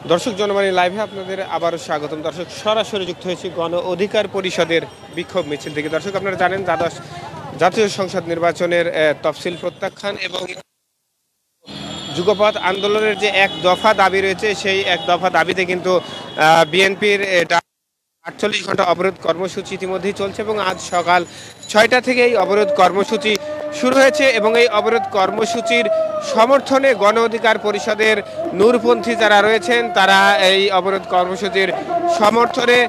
দর্শক জনমানী লাইভে আপনাদের আবারও স্বাগতম। দর্শক সরাসরি যুক্ত হয়েছি গণ অধিকার পরিষদের বিক্ষোভ মিছিল থেকে। দর্শক আপনারা জানেন দ্বাদশ জাতীয় সংসদ নির্বাচনের তফসিল প্রত্যাখ্যান এবং যুগপৎ আন্দোলনের যে এক দফা দাবি রয়েছে, সেই এক দফা দাবিতে কিন্তু বিএনপির 48 ঘন্টা অবরোধ কর্মসূচি ইতিমধ্যেই চলছে এবং আজ সকাল 6টা থেকে এই অবরোধ কর্মসূচি শুরু হয়েছে এবং এই অবরোধ কর্মসূচির সমর্থনে গণ অধিকার পরিষদের নূরপন্থী যারা রয়েছেন তারা এই অবরোধ কর্মসূচির সমর্থনে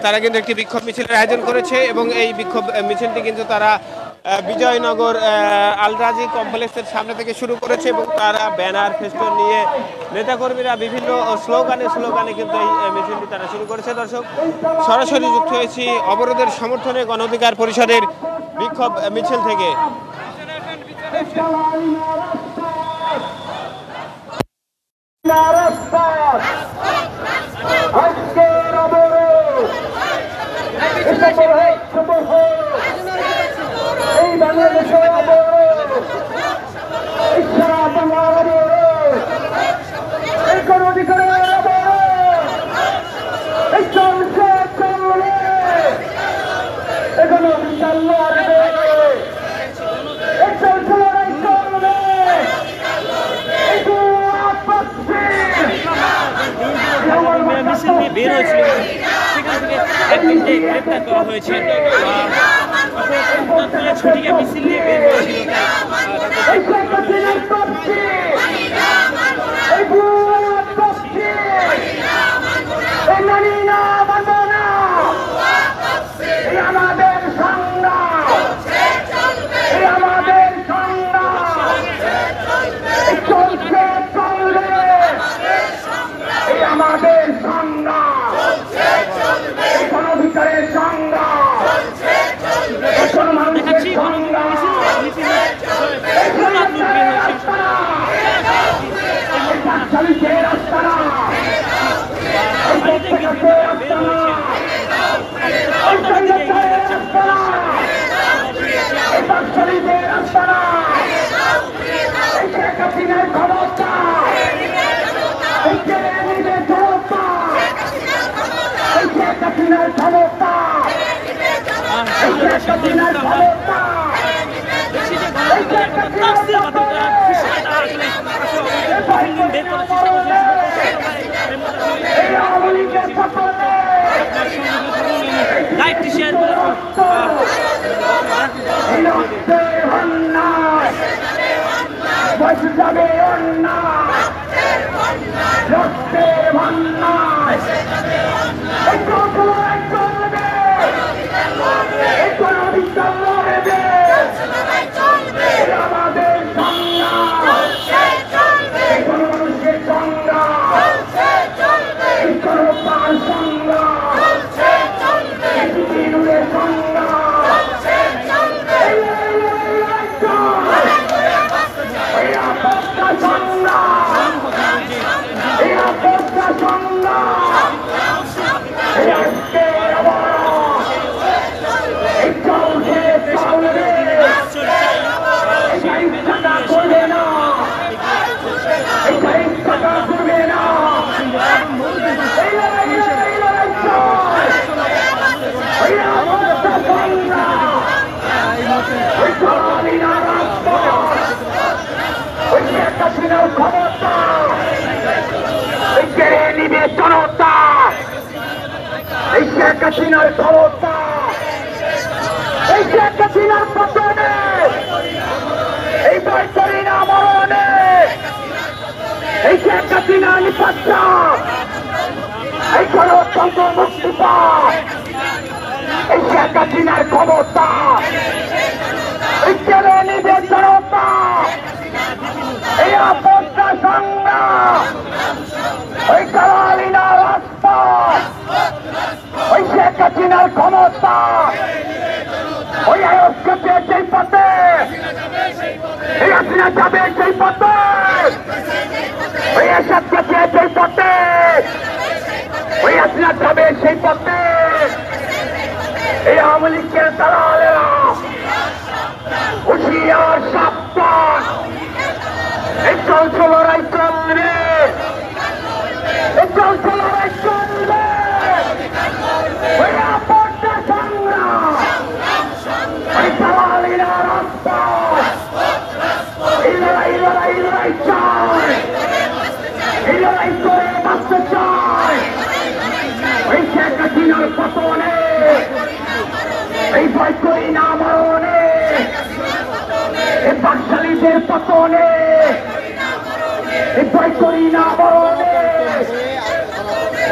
তারা কিন্তু একটি বিক্ষোভ মিছিলের আয়োজন করেছে এবং এই বিক্ষোভ মিছিলটি কিন্তু তারা বিজয়নগর আলরাজি কমপ্লেক্সের সামনে থেকে শুরু করেছে এবং তারা ব্যানার ফেস্টুন নিয়ে নেতাকর্মীরা বিভিন্ন স্লোগানে কিন্তু এই মিছিলটি তারা শুরু করেছে। দর্শক সরাসরি যুক্ত হয়েছি অবরোধের সমর্থনে গণ অধিকার পরিষদের বিক্ষোভ মিছিল থেকে। এই বাংলাদেশের এই কোন অধিকারের এই চলছে চলবে এখনো বিশাল এই চলছে লড়াই চলবে মিছিল নিয়ে বের হয়েছিল সেখান থেকে এক ঘন্টায় গ্রেপ্তার করা হয়েছে। ছুটিকে মিছিল নিয়ে বের হয়েছিল আমাদের সংগ্রাম আমাদের সংগ্রাম চলছে চলবে আমাদের সংগ্রাম কোন অধিকারের সংগ্রাম দেখাচ্ছি লাইভটি শেয়ার করে হাসিনার ক্ষমতা এই শেখ হাসিনার পতনে এই বৈতরী না মরণে এই শেখ হাসিনা নিপাত্রা এই গণতন্ত্র মুক্তি পায় এই শেখ হাসিনার ক্ষমতা এই কেড়ে নিবে জনতা এই আপদটা সংগ্রাম ওই কালালি না রাস্তা ওই শেখ হাসিনার ক্ষমতা ওই আয়োগকে সেই পথে এই হাসিনা যাবে সেই পথে ওই এসবকে সেই পথে ওই হাসিনা যাবে সেই পথে এই আওয়ামী লীগের দালালেরা হুঁশিয়ার সাবধান এই চলছে লড়াই চলবে লড়াই চলবে ওই আপনটা সংগ্রাম ওই দালালিরা রাজপথ এই লড়াই চায় এই লড়াই করে বাঁচতে চায় ওই শেখ হাসিনার পতনে এই ভয় করি না মরণে এই বাকশালীদের পতনে এই ভয় করি না মরণে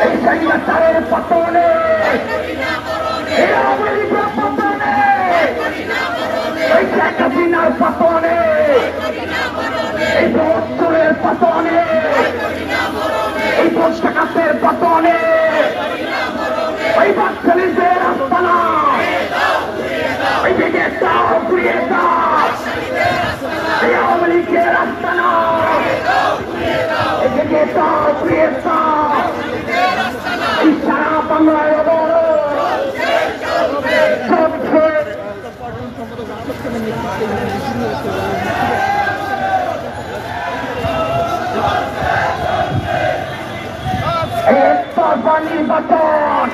এই স্বৈরাচারের পতনে এই আওয়ামী লীগের পতনে এই শেখ হাসিনার পতনে এই ভোটচোরের পতনে এই ভোট ডাকাতের পতনে ওই বাকশালীদের আস্তানা ওই দিকে দাও ঘুরিয়ে দাও এই আওয়ামী লীগের আস্তানা এদিকে দাও ঘুরিয়ে দাও এই সারা বাংলায় নির্বাচন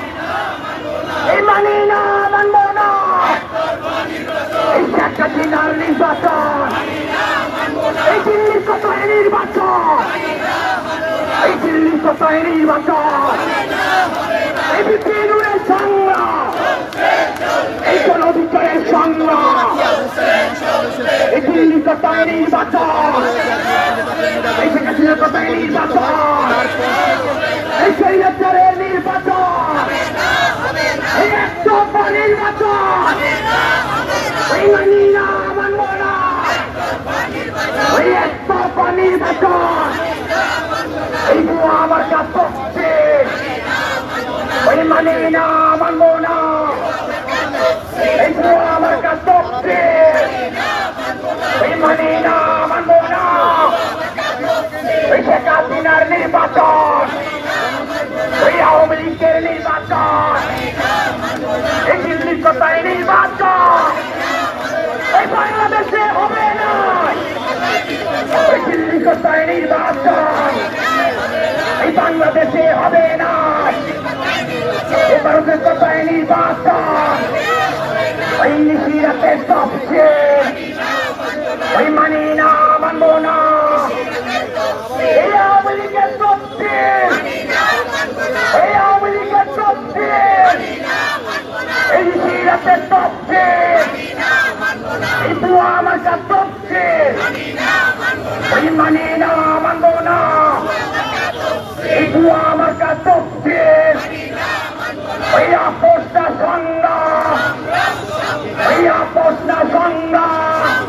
এই মানি না মানব না এই শেখ হাসিনার নির্বাচন এই দিল্লির কোথায় নির্বাচন এই দিল্লির কোথায় নির্বাচন এই বিপিনুরের সংগ্রাম এই কোন অধিকারের সংগ্রাম এই দিল্লির কোথায় নির্বাচন এই শেখ হাসিনার কোথায় নির্বাচন এই স্বৈরাচারের নির্বাচন এই একতরফা নির্বাচন এই মানি না মানব না ওই একতরফা নির্বাচন এই বুয়া আমার কাছে ওই মানি না মানব না এই বুয়া আমার কাছে ওই মানি না মানব না ওই শেখ হাসিনার নির্বাচন ওই আওয়ামী লীগের নির্বাচন এই দিল্লির কোথায় নির্বাচন এই বাংলাদেশে হবে না ওই দিল্লির কোথায় নির্বাচন এই বাংলাদেশে হবে না এই ভারতের কোথায় নির্বাচন ওই নিশিরাতের সবচেয়ে ওই মানি না মানব না এই আওয়ামী লীগের সবচেয়ে এই আওয়ামী লীগের সবচেয়ে এই নিশিরাতের সবচেয়ে এই বুয়া আমার সবচেয়ে ওই মানি না মানব না এই বুয়া আমার সবচেয়ে ওই আপোষটা সংগ্রাম ওই আপোষটা সংগ্রাম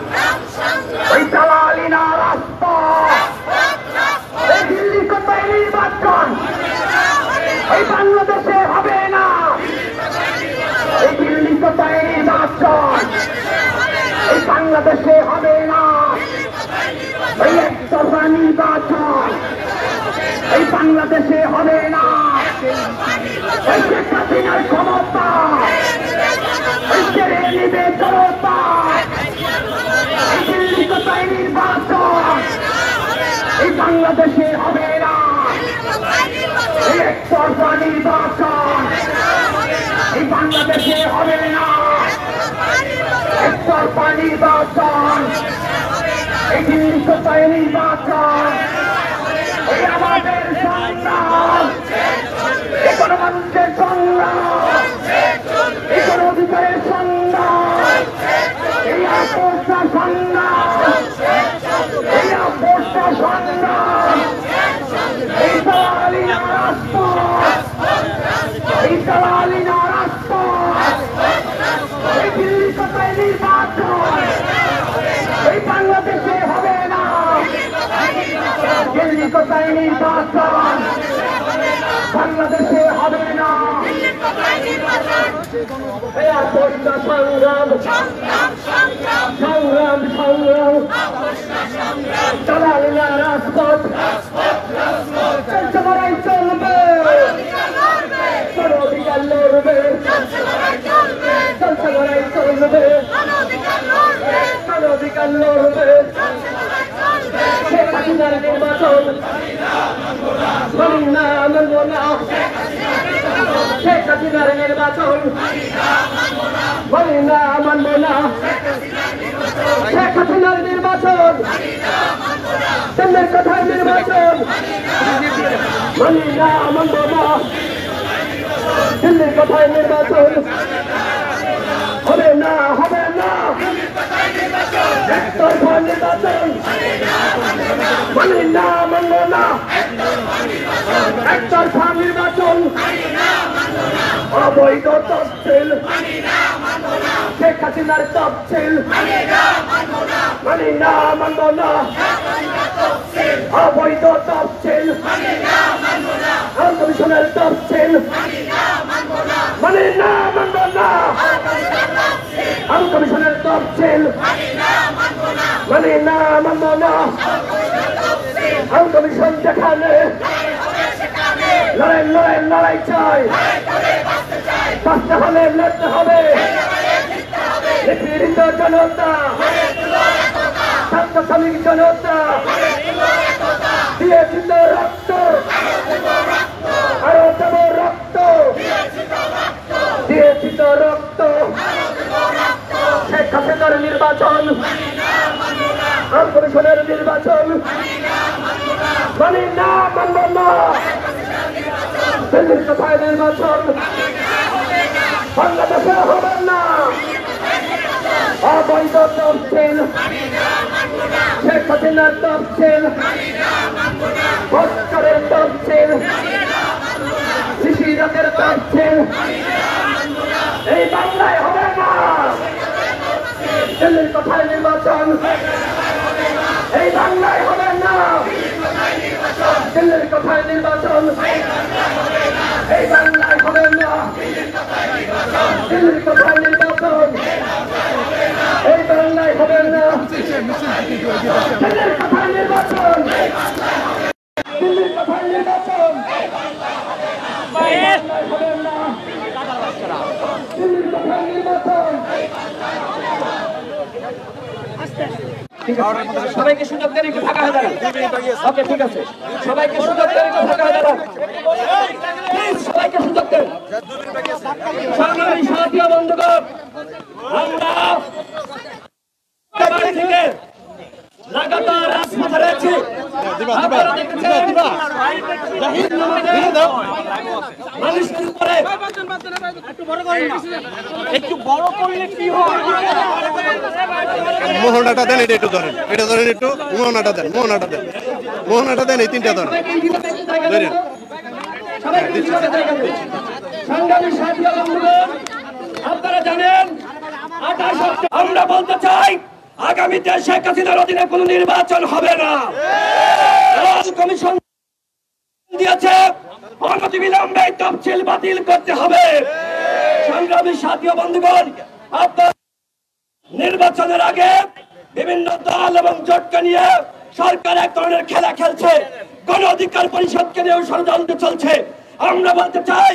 ওই দালালি না রাজপথ এই দিল্লি কোথায় নির্বাচন এই বাংলাদেশে হবে না এই দিল্লি কোথায় নির্বাচন এই বাংলাদেশে হবে না এই একতরফা নির্বাচন এই বাংলাদেশে হবে না এই শেখ হাসিনার ক্ষমতা এই কেড়ে নিবে জনতা এই দিল্লি কোথায় নির্বাচন এই বাংলাদেশে হবে না এই একতরফা নির্বাচন এই বাংলাদেশে হবে না একতরফা নির্বাচন এই দিল্লি কোথায় নির্বাচন এই আমাদের সংগ্রাম এই কোন মানুষের সংগ্রাম এই কোন অধিকারের সংগ্রাম এই আপোষটা সংগ্রাম এই আপোষটা সংগ্রাম এই দালালি না রাজপথ এই দালালি না রাজপথ এই দিল্লি কোথায় নির্বাচন এই বাংলাদেশে হবে না দিল্লি কোথায় নির্বাচন বাংলাদেশে হবে না এই আপোষটা সংগ্রাম সংগ্রাম সংগ্রাম দালালি না রাজপথ চলছে লড়াই চলবে কোন অধিকার লড়বে চলছে লড়াই চলবে কোন অধিকার লড়বে শেখ হাসিনার নির্বাচন মানি না মানব না নির্বাচন মানি না মানব না শেখ হাসিনার নির্বাচন দিল্লির কথায় নির্বাচন মানি না মানব না দিল্লির কথায় নির্বাচন হবে না একতরফা নির্বাচন মানি না মানব না একতরফা নির্বাচন অবৈধ তফসিল শেখ হাসিনার তফসিল মানি না মানব না অবৈধ তফসিল কমিশনের তফসিল মানি না মানব না কমিশনের তফসিল মানি না মানব না কমিশন যেখানে লড়াই চাই বাঁচতে হলে লড়তে হবে নিপীড়িত জনতা ছাত্র শ্রমিক জনতা দিয়েছি তো রক্ত আরো দেব রক্ত দিয়েছি তো রক্ত শেখ হাসিনার নির্বাচন কমিশনের নির্বাচন মানি না মানব না দিল্লির কথায় নির্বাচন বাংলাদেশে হবে না অবৈধ তফসিল শেখ হাসিনার তফসিল ভোটারের তফসিল শিশিরাতের তফসিল এই বাংলায় হবে না দিল্লির কথায় নির্বাচন এই বাংলায় হবে না দিল্লির কথায় নির্বাচন এই বাংলায় হবে না দিল্লির কথায় নির্বাচন এই বাংলায় হবে না দিল্লির কথায় নির্বাচন দিল্লির কথায় নির্বাচন এই বাংলায় হবে না দিল্লির কথায় নির্বাচন সবাইকে সুযোগ দেন একটু ফাঁকা হয়ে দাঁড়ান ওকে ঠিক আছে সবাইকে সুযোগ দেন একটু ফাঁকা হয়ে দাঁড়ান সবাইকে সুযোগ দেন সংগ্রামী সাথী বন্ধুগণ আমরা থেকে লাগাতার রাজপথে রয়েছি মানুষের উপরে একটু বড় করলে কি হয় মোহনাটা দেন, এটা একটু ধরেন, একটু মোহনাটা দেন এই তিনটা ধরেন। আপনারা জানেন আমরা বলতে চাই আগামীতে শেখ হাসিনার অধীনে কোন নির্বাচন হবে না। কমিশন দিয়েছে অনতিবিলম্বে তফসিল বাতিল করতে হবে। সংগ্রামী সাথী বন্ধুগণ, আপনার নির্বাচনের আগে বিভিন্ন দল এবং জোটকে নিয়ে সরকার এক ধরনের খেলা খেলছে, গণ অধিকার পরিষদকে নিয়েও ষড়যন্ত্র চলছে। আমরা বলতে চাই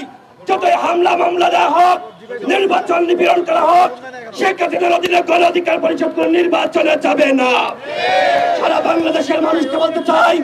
যতই হামলা মামলা দেওয়া হোক, নির্বাচন নিপীড়ন করা হোক, শেখ হাসিনার অধীনে গণ অধিকার পরিষদ কোন নির্বাচনে যাবে না। সারা বাংলাদেশের মানুষকে বলতে চাই